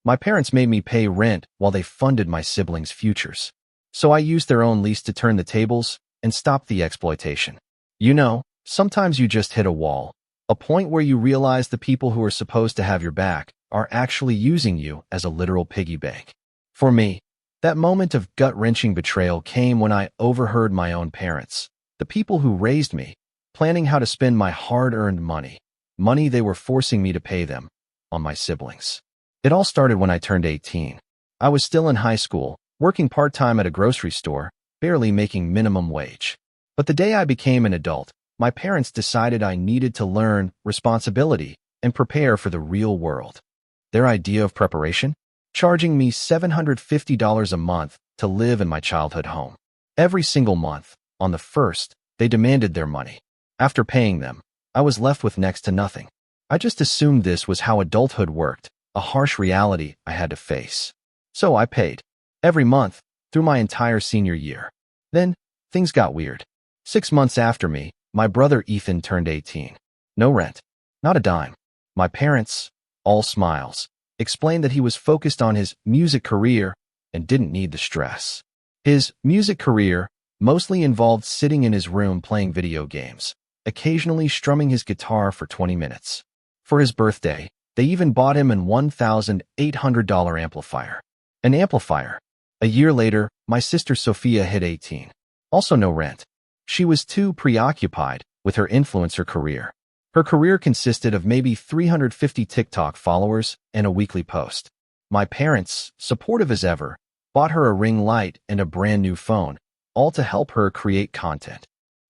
My parents made me pay rent while they funded my siblings' futures. So I used their own lease to turn the tables and stop the exploitation. You know, sometimes you just hit a wall, a point where you realize the people who are supposed to have your back are actually using you as a literal piggy bank. For me, that moment of gut-wrenching betrayal came when I overheard my own parents, the people who raised me, planning how to spend my hard-earned money they were forcing me to pay them, on my siblings. It all started when I turned 18. I was still in high school, working part-time at a grocery store, barely making minimum wage. But the day I became an adult, my parents decided I needed to learn responsibility and prepare for the real world. Their idea of preparation? Charging me $750 a month to live in my childhood home. Every single month, on the first, they demanded their money. After paying them, I was left with next to nothing. I just assumed this was how adulthood worked, a harsh reality I had to face. So I paid. Every month, through my entire senior year. Then, things got weird. 6 months after me, my brother Ethan turned 18. No rent. Not a dime. My parents, all smiles, explained that he was focused on his music career and didn't need the stress. His music career mostly involved sitting in his room playing video games, occasionally strumming his guitar for 20 minutes. For his birthday, they even bought him an $1,800 amplifier. An amplifier. A year later, my sister Sophia hit 18. Also no rent. She was too preoccupied with her influencer career. Her career consisted of maybe 350 TikTok followers and a weekly post. My parents, supportive as ever, bought her a ring light and a brand new phone, all to help her create content.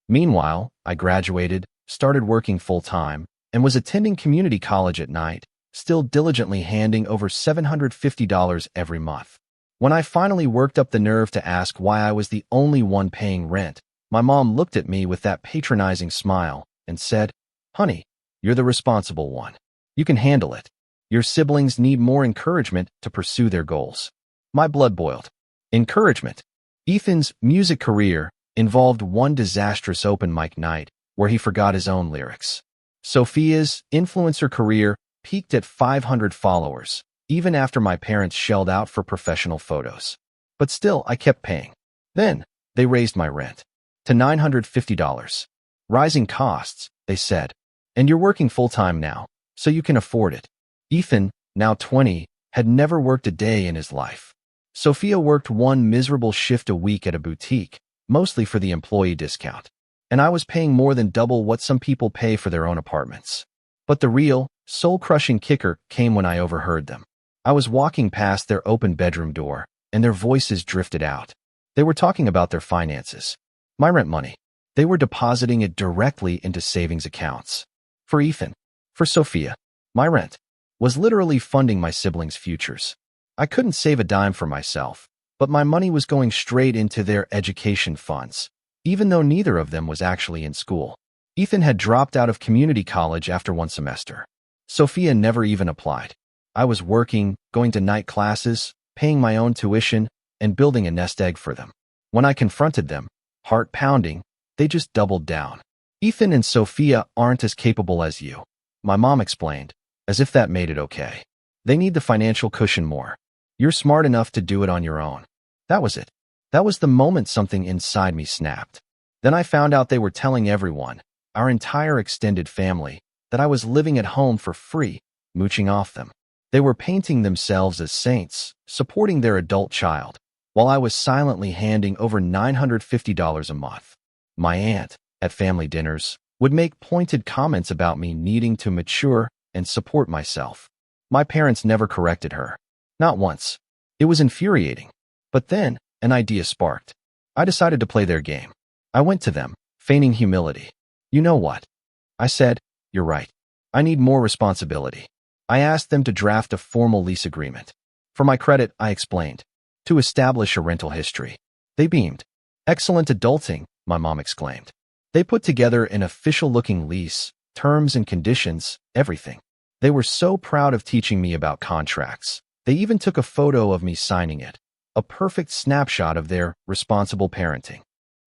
Meanwhile, I graduated, started working full-time, and was attending community college at night, still diligently handing over $750 every month. When I finally worked up the nerve to ask why I was the only one paying rent, my mom looked at me with that patronizing smile and said, "Honey, you're the responsible one. You can handle it. Your siblings need more encouragement to pursue their goals." My blood boiled. Encouragement. Ethan's music career involved one disastrous open mic night where he forgot his own lyrics. Sophia's influencer career peaked at 500 followers, even after my parents shelled out for professional photos. But still, I kept paying. Then, they raised my rent to $950. Rising costs, they said. And you're working full-time now, so you can afford it. Ethan, now 20, had never worked a day in his life. Sophia worked one miserable shift a week at a boutique, mostly for the employee discount. And I was paying more than double what some people pay for their own apartments. But the real, soul-crushing kicker came when I overheard them. I was walking past their open bedroom door, and their voices drifted out. They were talking about their finances. My rent money. They were depositing it directly into savings accounts. For Ethan, for Sophia, my rent was literally funding my siblings' futures. I couldn't save a dime for myself, but my money was going straight into their education funds, even though neither of them was actually in school. Ethan had dropped out of community college after one semester. Sophia never even applied. I was working, going to night classes, paying my own tuition, and building a nest egg for them. When I confronted them, heart pounding, they just doubled down. "Ethan and Sophia aren't as capable as you," my mom explained, as if that made it okay. "They need the financial cushion more. You're smart enough to do it on your own." That was it. That was the moment something inside me snapped. Then I found out they were telling everyone, our entire extended family, that I was living at home for free, mooching off them. They were painting themselves as saints, supporting their adult child, while I was silently handing over $950 a month. My aunt, at family dinners, would make pointed comments about me needing to mature and support myself. My parents never corrected her. Not once. It was infuriating. But then, an idea sparked. I decided to play their game. I went to them, feigning humility. "You know what?" I said. "You're right. I need more responsibility." I asked them to draft a formal lease agreement. For my credit, I explained. To establish a rental history. They beamed. "Excellent adulting," my mom exclaimed. They put together an official-looking lease, terms and conditions, everything. They were so proud of teaching me about contracts. They even took a photo of me signing it. A perfect snapshot of their responsible parenting.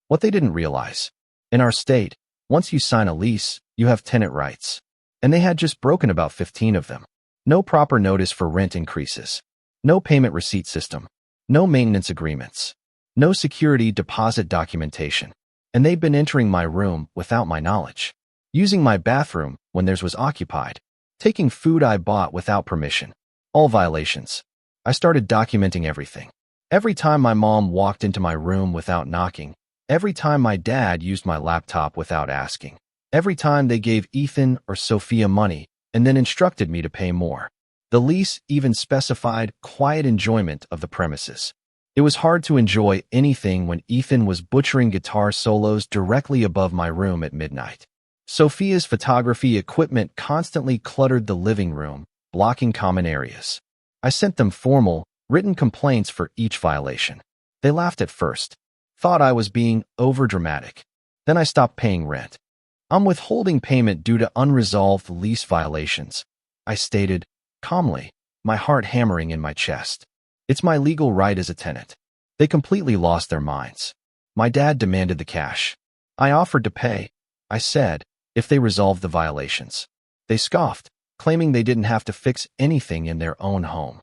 What they didn't realize. In our state, once you sign a lease, you have tenant rights. And they had just broken about 15 of them. No proper notice for rent increases. No payment receipt system. No maintenance agreements. No security deposit documentation. And they'd been entering my room without my knowledge. Using my bathroom when theirs was occupied. Taking food I bought without permission. All violations. I started documenting everything. Every time my mom walked into my room without knocking. Every time my dad used my laptop without asking. Every time they gave Ethan or Sophia money and then instructed me to pay more. The lease even specified quiet enjoyment of the premises. It was hard to enjoy anything when Ethan was butchering guitar solos directly above my room at midnight. Sophia's photography equipment constantly cluttered the living room, blocking common areas. I sent them formal, written complaints for each violation. They laughed at first, thought I was being overdramatic. Then I stopped paying rent. I'm withholding payment due to unresolved lease violations, I stated, calmly, my heart hammering in my chest. It's my legal right as a tenant. They completely lost their minds. My dad demanded the cash. I offered to pay, I said, if they resolved the violations. They scoffed, claiming they didn't have to fix anything in their own home.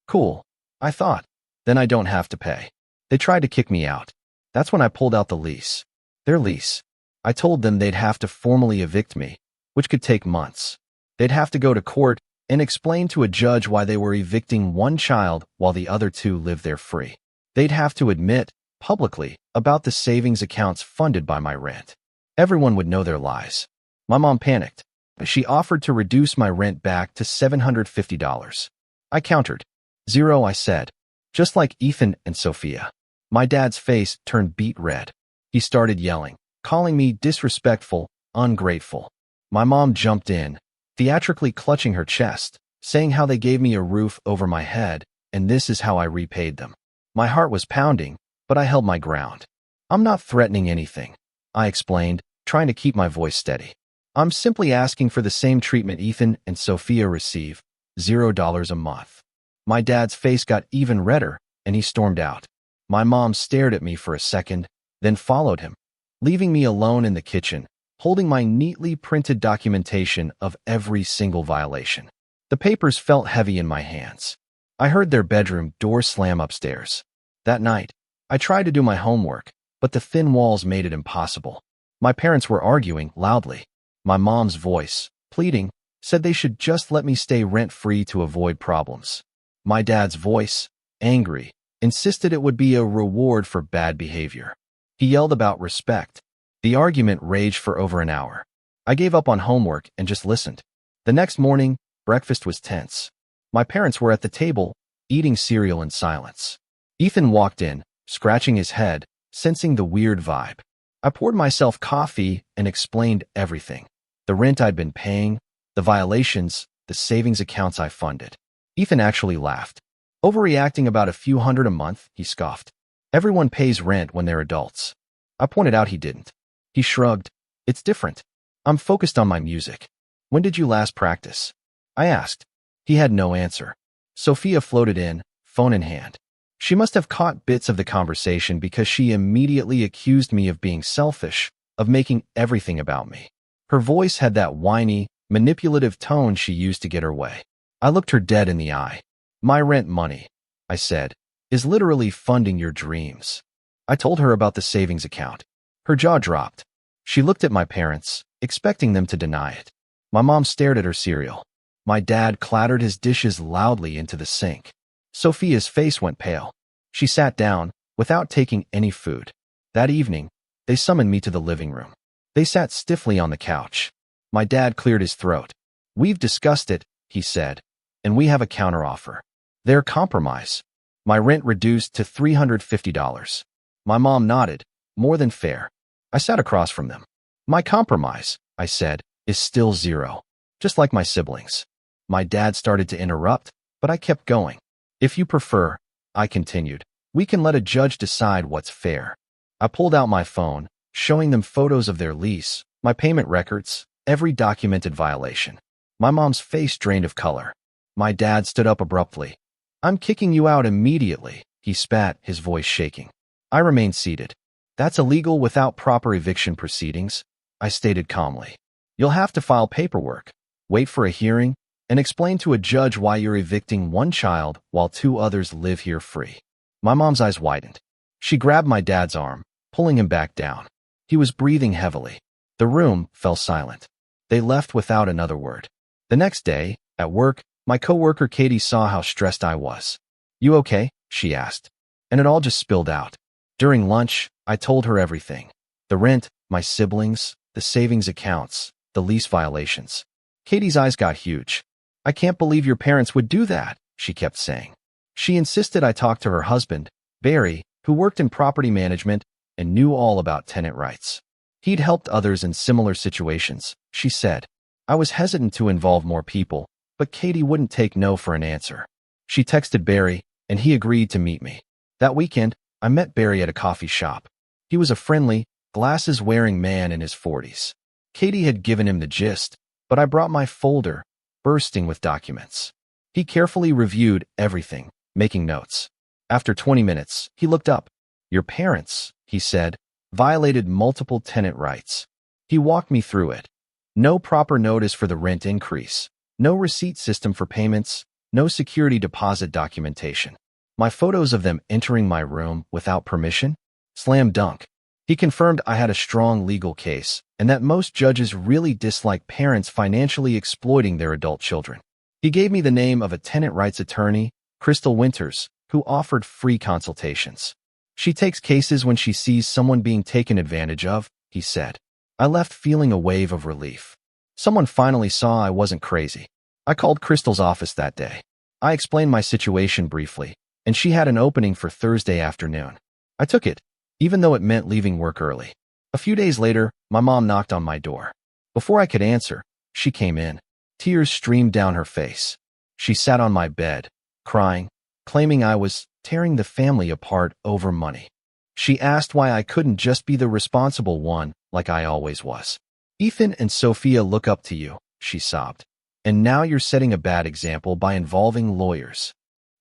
Cool, I thought. Then I don't have to pay. They tried to kick me out. That's when I pulled out the lease. Their lease. I told them they'd have to formally evict me, which could take months. They'd have to go to court and explain to a judge why they were evicting one child while the other two lived there free. They'd have to admit, publicly, about the savings accounts funded by my rent. Everyone would know their lies. My mom panicked. She offered to reduce my rent back to $750. I countered. Zero, I said. Just like Ethan and Sophia. My dad's face turned beet red. He started yelling, calling me disrespectful, ungrateful. My mom jumped in, theatrically clutching her chest, saying how they gave me a roof over my head, and this is how I repaid them. My heart was pounding, but I held my ground. I'm not threatening anything, I explained, trying to keep my voice steady. I'm simply asking for the same treatment Ethan and Sophia receive, $0 a month. My dad's face got even redder, and he stormed out. My mom stared at me for a second, then followed him, leaving me alone in the kitchen, holding my neatly printed documentation of every single violation. The papers felt heavy in my hands. I heard their bedroom door slam upstairs. That night, I tried to do my homework, but the thin walls made it impossible. My parents were arguing loudly. My mom's voice, pleading, said they should just let me stay rent-free to avoid problems. My dad's voice, angry, insisted it would be a reward for bad behavior. He yelled about respect. The argument raged for over an hour. I gave up on homework and just listened. The next morning, breakfast was tense. My parents were at the table, eating cereal in silence. Ethan walked in, scratching his head, sensing the weird vibe. I poured myself coffee and explained everything. The rent I'd been paying, the violations, the savings accounts I funded. Ethan actually laughed. Overreacting about a few hundred a month, he scoffed. Everyone pays rent when they're adults. I pointed out he didn't. He shrugged. It's different. I'm focused on my music. When did you last practice? I asked. He had no answer. Sophia floated in, phone in hand. She must have caught bits of the conversation because she immediately accused me of being selfish, of making everything about me. Her voice had that whiny, manipulative tone she used to get her way. I looked her dead in the eye. My rent money, I said, is literally funding your dreams. I told her about the savings account. Her jaw dropped. She looked at my parents, expecting them to deny it. My mom stared at her cereal. My dad clattered his dishes loudly into the sink. Sophia's face went pale. She sat down, without taking any food. That evening, they summoned me to the living room. They sat stiffly on the couch. My dad cleared his throat. We've discussed it, he said, and we have a counteroffer. Their compromise. My rent reduced to $350. My mom nodded. More than fair. I sat across from them. My compromise, I said, is still zero. Just like my siblings. My dad started to interrupt, but I kept going. If you prefer, I continued, we can let a judge decide what's fair. I pulled out my phone, showing them photos of their lease, my payment records, every documented violation. My mom's face drained of color. My dad stood up abruptly. I'm kicking you out immediately, he spat, his voice shaking. I remained seated. That's illegal without proper eviction proceedings, I stated calmly. You'll have to file paperwork, wait for a hearing, and explain to a judge why you're evicting one child while two others live here free. My mom's eyes widened. She grabbed my dad's arm, pulling him back down. He was breathing heavily. The room fell silent. They left without another word. The next day, at work, my coworker Katie saw how stressed I was. "You okay?" she asked. And it all just spilled out. During lunch, I told her everything. The rent, my siblings, the savings accounts, the lease violations. Katie's eyes got huge. "I can't believe your parents would do that," she kept saying. She insisted I talk to her husband, Barry, who worked in property management and knew all about tenant rights. He'd helped others in similar situations, she said. I was hesitant to involve more people, but Katie wouldn't take no for an answer. She texted Barry, and he agreed to meet me. That weekend, I met Barry at a coffee shop. He was a friendly, glasses-wearing man in his 40s. Katie had given him the gist, but I brought my folder, bursting with documents. He carefully reviewed everything, making notes. After 20 minutes, he looked up. "Your parents," he said, "violated multiple tenant rights." He walked me through it. No proper notice for the rent increase, no receipt system for payments, no security deposit documentation. My photos of them entering my room without permission? Slam dunk. He confirmed I had a strong legal case and that most judges really dislike parents financially exploiting their adult children. He gave me the name of a tenant rights attorney, Crystal Winters, who offered free consultations. She takes cases when she sees someone being taken advantage of, he said. I left feeling a wave of relief. Someone finally saw I wasn't crazy. I called Crystal's office that day. I explained my situation briefly, and she had an opening for Thursday afternoon. I took it, even though it meant leaving work early. A few days later, my mom knocked on my door. Before I could answer, she came in. Tears streamed down her face. She sat on my bed, crying, claiming I was tearing the family apart over money. She asked why I couldn't just be the responsible one like I always was. Ethan and Sophia look up to you, she sobbed. And now you're setting a bad example by involving lawyers.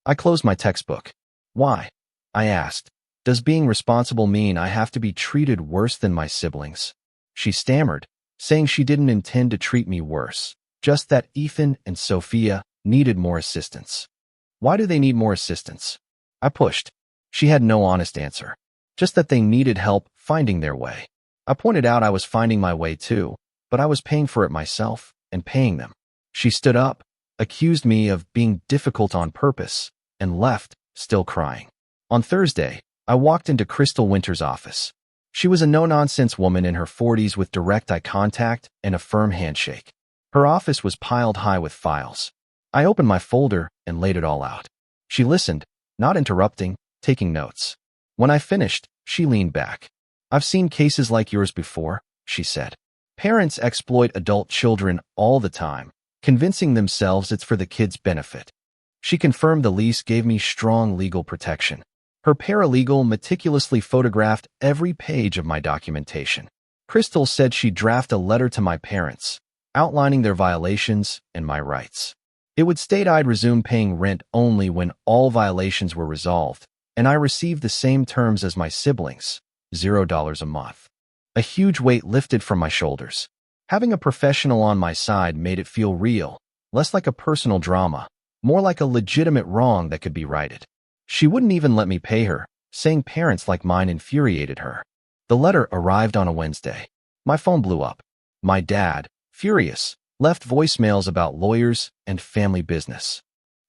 I closed my textbook. Why? I asked. Does being responsible mean I have to be treated worse than my siblings? She stammered, saying she didn't intend to treat me worse, just that Ethan and Sophia needed more assistance. Why do they need more assistance? I pushed. She had no honest answer, just that they needed help finding their way. I pointed out I was finding my way too, but I was paying for it myself and paying them. She stood up, accused me of being difficult on purpose, and left, still crying. On Thursday, I walked into Crystal Winters' office. She was a no-nonsense woman in her 40s with direct eye contact and a firm handshake. Her office was piled high with files. I opened my folder and laid it all out. She listened, not interrupting, taking notes. When I finished, she leaned back. I've seen cases like yours before, she said. Parents exploit adult children all the time, convincing themselves it's for the kids' benefit. She confirmed the lease gave me strong legal protection. Her paralegal meticulously photographed every page of my documentation. Crystal said she'd draft a letter to my parents, outlining their violations and my rights. It would state I'd resume paying rent only when all violations were resolved, and I received the same terms as my siblings, $0 a month. A huge weight lifted from my shoulders. Having a professional on my side made it feel real, less like a personal drama, more like a legitimate wrong that could be righted. She wouldn't even let me pay her, saying parents like mine infuriated her. The letter arrived on a Wednesday. My phone blew up. My dad, furious, left voicemails about lawyers and family business.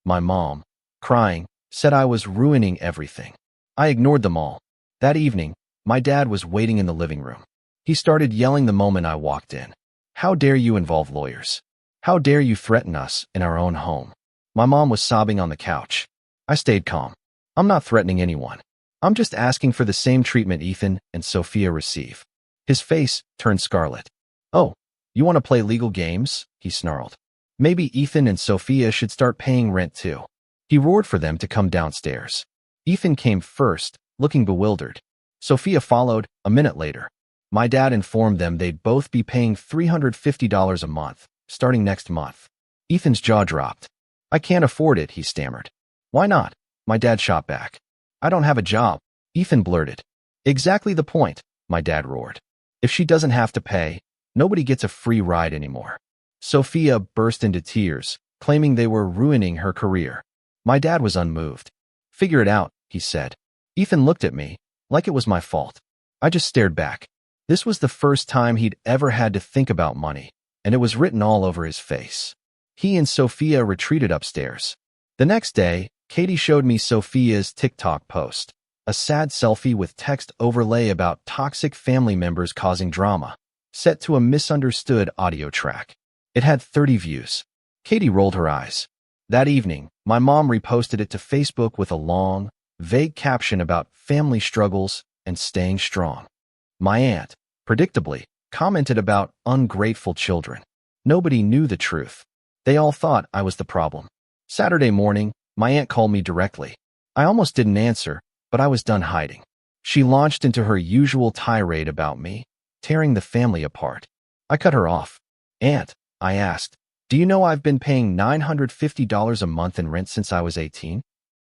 My mom, crying, said I was ruining everything. I ignored them all. That evening, my dad was waiting in the living room. He started yelling the moment I walked in. How dare you involve lawyers? How dare you threaten us in our own home? My mom was sobbing on the couch. I stayed calm. I'm not threatening anyone. I'm just asking for the same treatment Ethan and Sophia receive. His face turned scarlet. Oh, you want to play legal games? He snarled. Maybe Ethan and Sophia should start paying rent too. He roared for them to come downstairs. Ethan came first, looking bewildered. Sophia followed a minute later. My dad informed them they'd both be paying $350 a month, starting next month. Ethan's jaw dropped. I can't afford it, he stammered. Why not? My dad shot back. I don't have a job, Ethan blurted. Exactly the point, my dad roared. If she doesn't have to pay, nobody gets a free ride anymore. Sophia burst into tears, claiming they were ruining her career. My dad was unmoved. "Figure it out," he said. Ethan looked at me, like it was my fault. I just stared back. This was the first time he'd ever had to think about money, and it was written all over his face. He and Sophia retreated upstairs. The next day, Katie showed me Sophia's TikTok post, a sad selfie with text overlay about toxic family members causing drama, set to a misunderstood audio track. It had 30 views. Katie rolled her eyes. That evening, my mom reposted it to Facebook with a long, vague caption about family struggles and staying strong. My aunt, predictably, commented about ungrateful children. Nobody knew the truth. They all thought I was the problem. Saturday morning, my aunt called me directly. I almost didn't answer, but I was done hiding. She launched into her usual tirade about me, tearing the family apart. I cut her off. "Aunt," I asked, "do you know I've been paying $950 a month in rent since I was 18?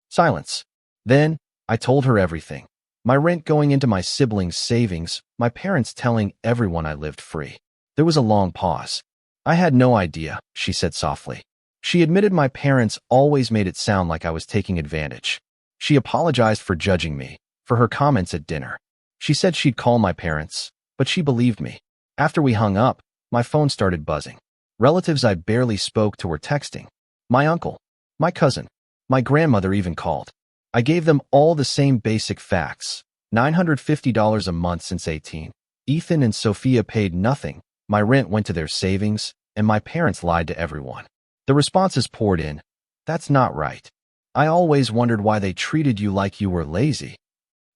Silence. Then, I told her everything. My rent going into my siblings' savings, my parents telling everyone I lived free. There was a long pause. "I had no idea," she said softly. She admitted my parents always made it sound like I was taking advantage. She apologized for judging me, for her comments at dinner. She said she'd call my parents, but she believed me. After we hung up, my phone started buzzing. Relatives I barely spoke to were texting. My uncle, my cousin, my grandmother even called. I gave them all the same basic facts. $950 a month since 18. Ethan and Sophia paid nothing. My rent went to their savings, and my parents lied to everyone. The responses poured in. "That's not right. I always wondered why they treated you like you were lazy.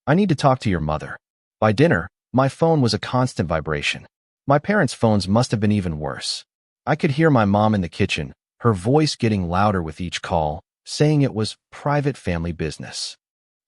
I need to talk to your mother." By dinner, my phone was a constant vibration. My parents' phones must have been even worse. I could hear my mom in the kitchen, her voice getting louder with each call, saying it was private family business.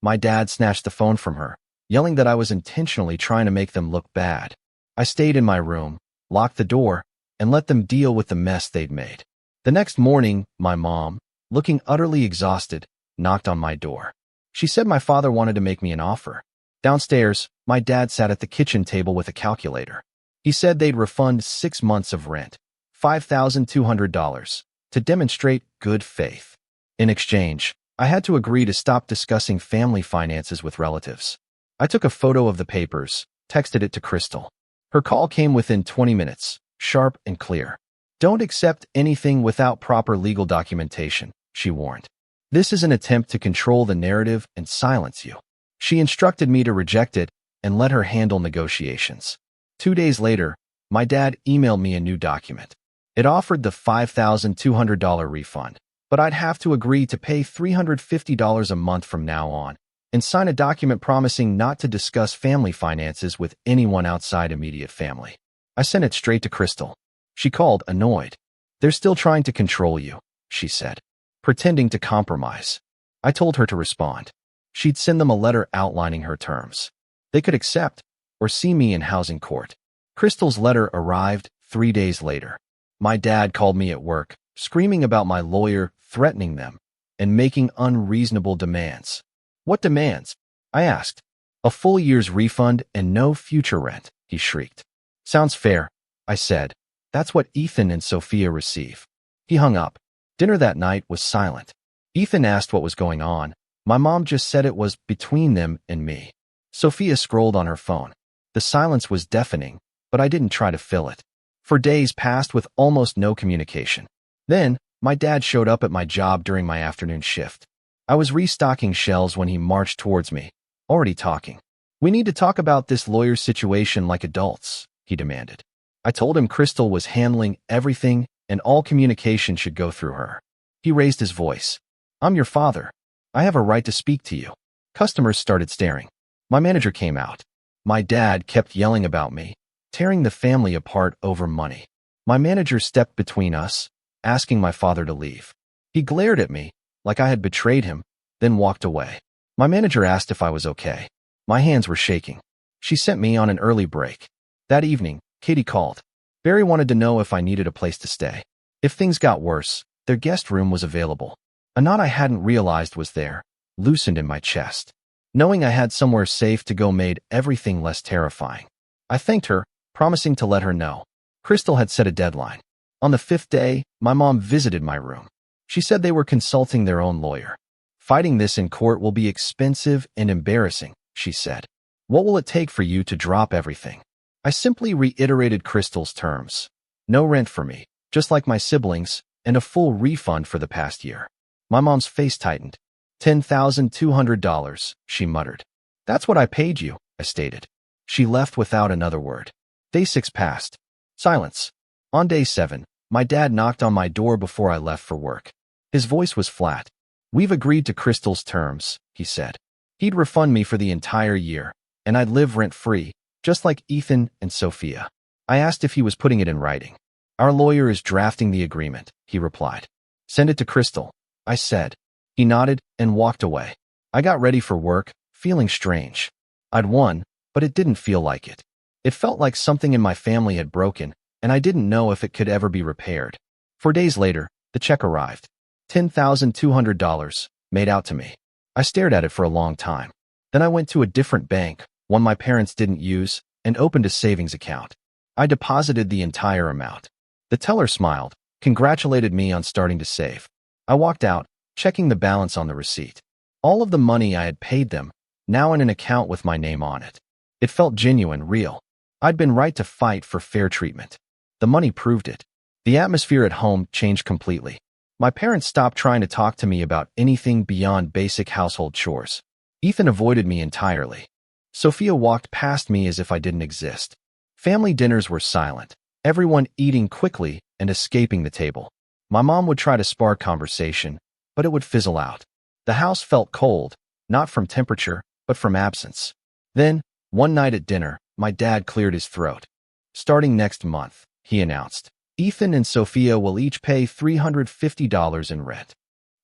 My dad snatched the phone from her, yelling that I was intentionally trying to make them look bad. I stayed in my room, locked the door, and let them deal with the mess they'd made. The next morning, my mom, looking utterly exhausted, knocked on my door. She said my father wanted to make me an offer. Downstairs, my dad sat at the kitchen table with a calculator. He said they'd refund 6 months of rent, $5,200, to demonstrate good faith. In exchange, I had to agree to stop discussing family finances with relatives. I took a photo of the papers, texted it to Crystal. Her call came within 20 minutes, sharp and clear. "Don't accept anything without proper legal documentation," she warned. "This is an attempt to control the narrative and silence you." She instructed me to reject it and let her handle negotiations. 2 days later, my dad emailed me a new document. It offered the $5,200 refund, but I'd have to agree to pay $350 a month from now on and sign a document promising not to discuss family finances with anyone outside immediate family. I sent it straight to Crystal. She called, annoyed. "They're still trying to control you," she said, pretending to compromise. I told her to respond. She'd send them a letter outlining her terms. They could accept or see me in housing court. Crystal's letter arrived 3 days later. My dad called me at work, screaming about my lawyer threatening them and making unreasonable demands. "What demands?" I asked. "A full year's refund and no future rent," he shrieked. "Sounds fair," I said. "That's what Ethan and Sophia receive." He hung up. Dinner that night was silent. Ethan asked what was going on. My mom just said it was between them and me. Sophia scrolled on her phone. The silence was deafening, but I didn't try to fill it. For days passed with almost no communication. Then, my dad showed up at my job during my afternoon shift. I was restocking shelves when he marched towards me, already talking. "We need to talk about this lawyer's situation like adults," he demanded. I told him Crystal was handling everything and all communication should go through her. He raised his voice. "I'm your father. I have a right to speak to you." Customers started staring. My manager came out. My dad kept yelling about me, tearing the family apart over money. My manager stepped between us, asking my father to leave. He glared at me, like I had betrayed him, then walked away. My manager asked if I was okay. My hands were shaking. She sent me on an early break. That evening, Katie called. Barry wanted to know if I needed a place to stay. If things got worse, their guest room was available. A knot I hadn't realized was there, loosened in my chest. Knowing I had somewhere safe to go made everything less terrifying. I thanked her, promising to let her know. Crystal had set a deadline. On the 5th day, my mom visited my room. She said they were consulting their own lawyer. Fighting this in court will be expensive and embarrassing, she said. What will it take for you to drop everything? I simply reiterated Crystal's terms. No rent for me, just like my siblings, and a full refund for the past year. My mom's face tightened. $10,200, she muttered. That's what I paid you, I stated. She left without another word. Day 6 passed. Silence. On day 7, my dad knocked on my door before I left for work. His voice was flat. We've agreed to Crystal's terms, he said. He'd refund me for the entire year, and I'd live rent-free, just like Ethan and Sophia. I asked if he was putting it in writing. Our lawyer is drafting the agreement, he replied. Send it to Crystal, I said. He nodded and walked away. I got ready for work, feeling strange. I'd won, but it didn't feel like it. It felt like something in my family had broken, and I didn't know if it could ever be repaired. 4 days later, the check arrived. $10,200, made out to me. I stared at it for a long time. Then I went to a different bank, one my parents didn't use, and opened a savings account. I deposited the entire amount. The teller smiled, congratulated me on starting to save. I walked out, checking the balance on the receipt. All of the money I had paid them, now in an account with my name on it. It felt genuine, real. I'd been right to fight for fair treatment. The money proved it. The atmosphere at home changed completely. My parents stopped trying to talk to me about anything beyond basic household chores. Ethan avoided me entirely. Sophia walked past me as if I didn't exist. Family dinners were silent, everyone eating quickly and escaping the table. My mom would try to spark conversation, but it would fizzle out. The house felt cold, not from temperature, but from absence. Then, one night at dinner, my dad cleared his throat. Starting next month, he announced, Ethan and Sophia will each pay $350 in rent.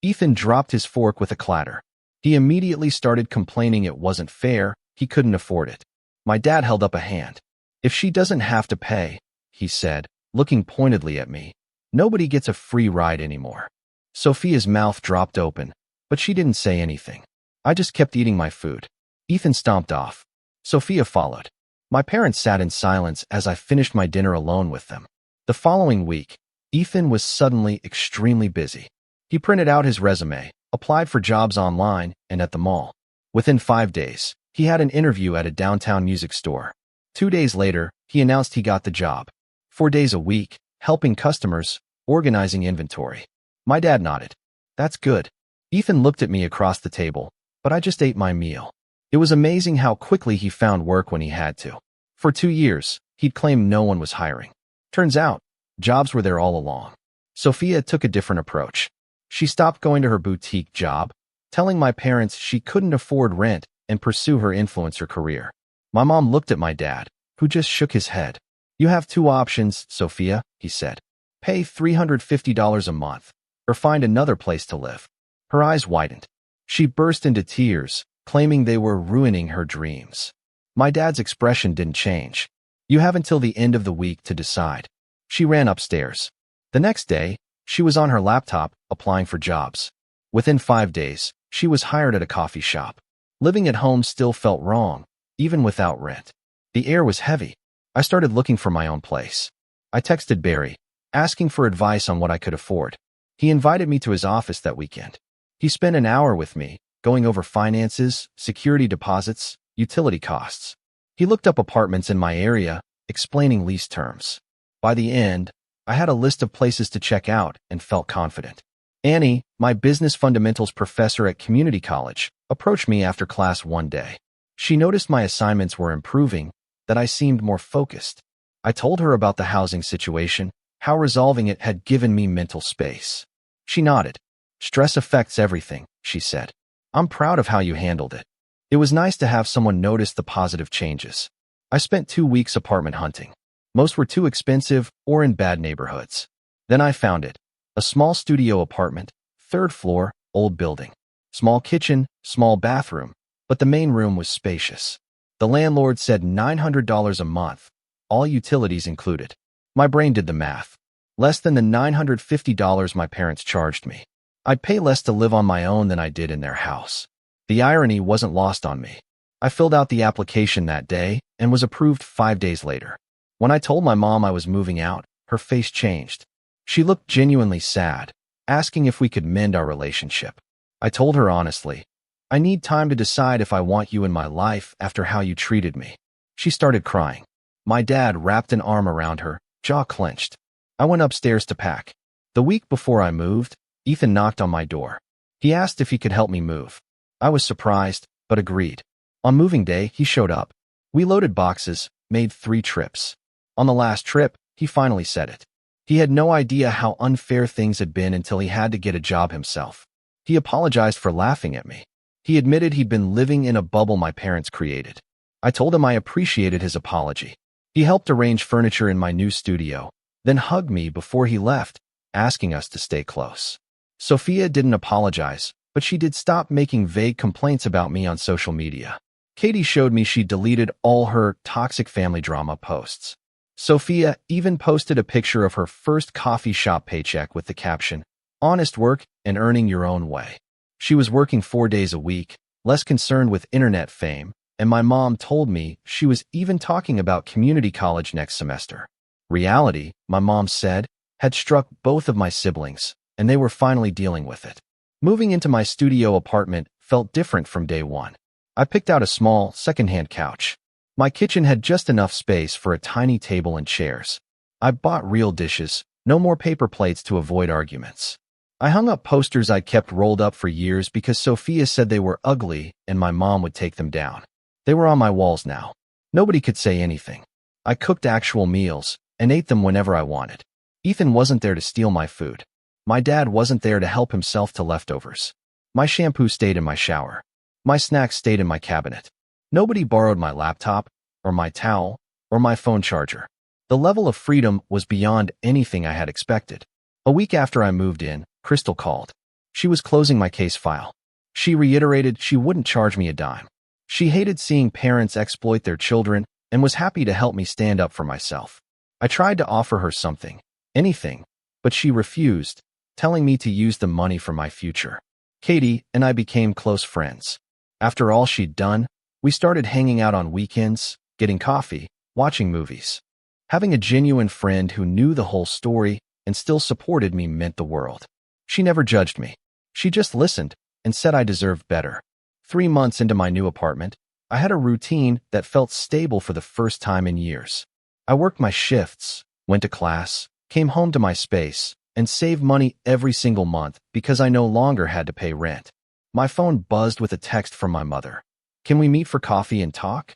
Ethan dropped his fork with a clatter. He immediately started complaining it wasn't fair, he couldn't afford it. My dad held up a hand. If she doesn't have to pay, he said, looking pointedly at me, nobody gets a free ride anymore. Sophia's mouth dropped open, but she didn't say anything. I just kept eating my food. Ethan stomped off. Sophia followed. My parents sat in silence as I finished my dinner alone with them. The following week, Ethan was suddenly extremely busy. He printed out his resume, applied for jobs online and at the mall. Within 5 days, he had an interview at a downtown music store. 2 days later, he announced he got the job. 4 days a week, helping customers, organizing inventory. My dad nodded. That's good. Ethan looked at me across the table, but I just ate my meal. It was amazing how quickly he found work when he had to. For 2 years, he'd claimed no one was hiring. Turns out, jobs were there all along. Sophia took a different approach. She stopped going to her boutique job, telling my parents she couldn't afford rent and pursue her influencer career. My mom looked at my dad, who just shook his head. You have 2 options, Sophia, he said. Pay $350 a month, or find another place to live. Her eyes widened. She burst into tears, claiming they were ruining her dreams. My dad's expression didn't change. You have until the end of the week to decide. She ran upstairs. The next day, she was on her laptop, applying for jobs. Within 5 days, she was hired at a coffee shop. Living at home still felt wrong, even without rent. The air was heavy. I started looking for my own place. I texted Barry, asking for advice on what I could afford. He invited me to his office that weekend. He spent an hour with me, going over finances, security deposits, utility costs. He looked up apartments in my area, explaining lease terms. By the end, I had a list of places to check out and felt confident. Annie, my business fundamentals professor at community college, approached me after class one day. She noticed my assignments were improving, that I seemed more focused. I told her about the housing situation, how resolving it had given me mental space. She nodded. Stress affects everything, she said. I'm proud of how you handled it. It was nice to have someone notice the positive changes. I spent 2 weeks apartment hunting. Most were too expensive or in bad neighborhoods. Then I found it. A small studio apartment, 3rd floor, old building. Small kitchen, small bathroom, but the main room was spacious. The landlord said $900 a month, all utilities included. My brain did the math. Less than the $950 my parents charged me. I'd pay less to live on my own than I did in their house. The irony wasn't lost on me. I filled out the application that day and was approved 5 days later. When I told my mom I was moving out, her face changed. She looked genuinely sad. asking if we could mend our relationship. I told her honestly, I need time to decide if I want you in my life after how you treated me. She started crying. My dad wrapped an arm around her, jaw clenched. I went upstairs to pack. The week before I moved, Ethan knocked on my door. He asked if he could help me move. I was surprised, but agreed. On moving day, he showed up. We loaded boxes, made 3 trips. On the last trip, he finally said it. He had no idea how unfair things had been until he had to get a job himself. He apologized for laughing at me. He admitted he'd been living in a bubble my parents created. I told him I appreciated his apology. He helped arrange furniture in my new studio, then hugged me before he left, asking us to stay close. Sophia didn't apologize, but she did stop making vague complaints about me on social media. Katie showed me she deleted all her toxic family drama posts. Sophia even posted a picture of her first coffee shop paycheck with the caption, "Honest work and earning your own way." She was working 4 days a week, less concerned with internet fame, and my mom told me she was even talking about community college next semester. Reality, my mom said, had struck both of my siblings, and they were finally dealing with it. Moving into my studio apartment felt different from day one. I picked out a small, secondhand couch. My kitchen had just enough space for a tiny table and chairs. I bought real dishes, no more paper plates to avoid arguments. I hung up posters I'd kept rolled up for years because Sophia said they were ugly and my mom would take them down. They were on my walls now. Nobody could say anything. I cooked actual meals and ate them whenever I wanted. Ethan wasn't there to steal my food. My dad wasn't there to help himself to leftovers. My shampoo stayed in my shower. My snacks stayed in my cabinet. Nobody borrowed my laptop, or my towel, or my phone charger. The level of freedom was beyond anything I had expected. A week after I moved in, Crystal called. She was closing my case file. She reiterated she wouldn't charge me a dime. She hated seeing parents exploit their children and was happy to help me stand up for myself. I tried to offer her something, anything, but she refused, telling me to use the money for my future. Katie and I became close friends. After all she'd done, we started hanging out on weekends, getting coffee, watching movies. Having a genuine friend who knew the whole story and still supported me meant the world. She never judged me. She just listened and said I deserved better. 3 months into my new apartment, I had a routine that felt stable for the first time in years. I worked my shifts, went to class, came home to my space, and saved money every single month because I no longer had to pay rent. My phone buzzed with a text from my mother. "Can we meet for coffee and talk?"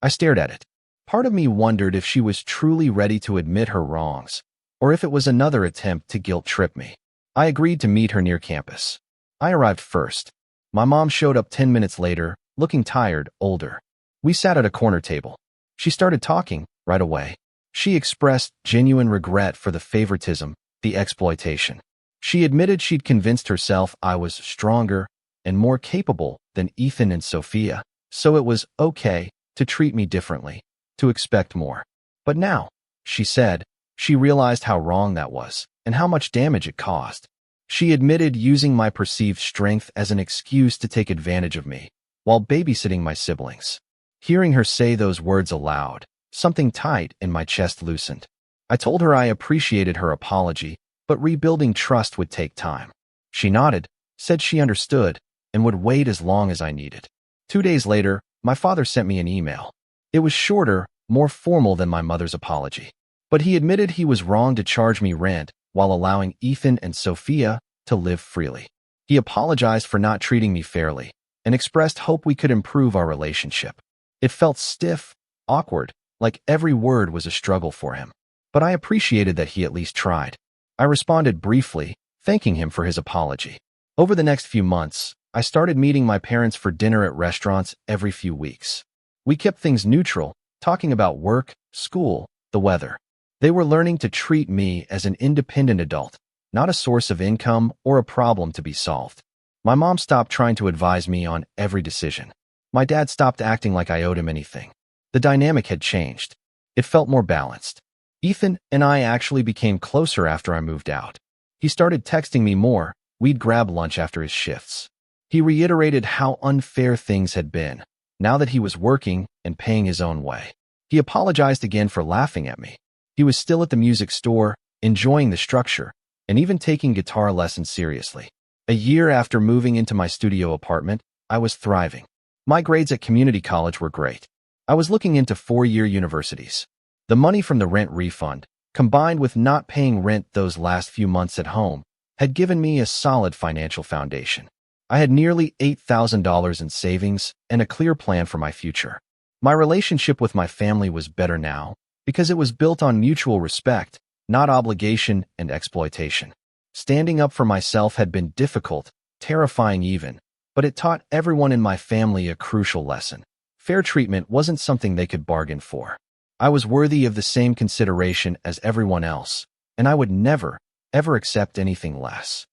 I stared at it. Part of me wondered if she was truly ready to admit her wrongs, or if it was another attempt to guilt-trip me. I agreed to meet her near campus. I arrived first. My mom showed up 10 minutes later, looking tired, older. We sat at a corner table. She started talking right away. She expressed genuine regret for the favoritism, the exploitation. She admitted she'd convinced herself I was stronger and more capable than Ethan and Sophia, so it was okay to treat me differently, to expect more. But now, she said, she realized how wrong that was and how much damage it caused. She admitted using my perceived strength as an excuse to take advantage of me while babysitting my siblings. Hearing her say those words aloud, something tight in my chest loosened. I told her I appreciated her apology, but rebuilding trust would take time. She nodded, said she understood, and would wait as long as I needed. 2 days later, my father sent me an email. It was shorter, more formal than my mother's apology. But he admitted he was wrong to charge me rent while allowing Ethan and Sophia to live freely. He apologized for not treating me fairly and expressed hope we could improve our relationship. It felt stiff, awkward, like every word was a struggle for him. But I appreciated that he at least tried. I responded briefly, thanking him for his apology. Over the next few months, I started meeting my parents for dinner at restaurants every few weeks. We kept things neutral, talking about work, school, the weather. They were learning to treat me as an independent adult, not a source of income or a problem to be solved. My mom stopped trying to advise me on every decision. My dad stopped acting like I owed him anything. The dynamic had changed. It felt more balanced. Ethan and I actually became closer after I moved out. He started texting me more. We'd grab lunch after his shifts. He reiterated how unfair things had been, now that he was working and paying his own way. He apologized again for laughing at me. He was still at the music store, enjoying the structure, and even taking guitar lessons seriously. A year after moving into my studio apartment, I was thriving. My grades at community college were great. I was looking into four-year universities. The money from the rent refund, combined with not paying rent those last few months at home, had given me a solid financial foundation. I had nearly $8,000 in savings and a clear plan for my future. My relationship with my family was better now because it was built on mutual respect, not obligation and exploitation. Standing up for myself had been difficult, terrifying even, but it taught everyone in my family a crucial lesson. Fair treatment wasn't something they could bargain for. I was worthy of the same consideration as everyone else, and I would never, ever accept anything less.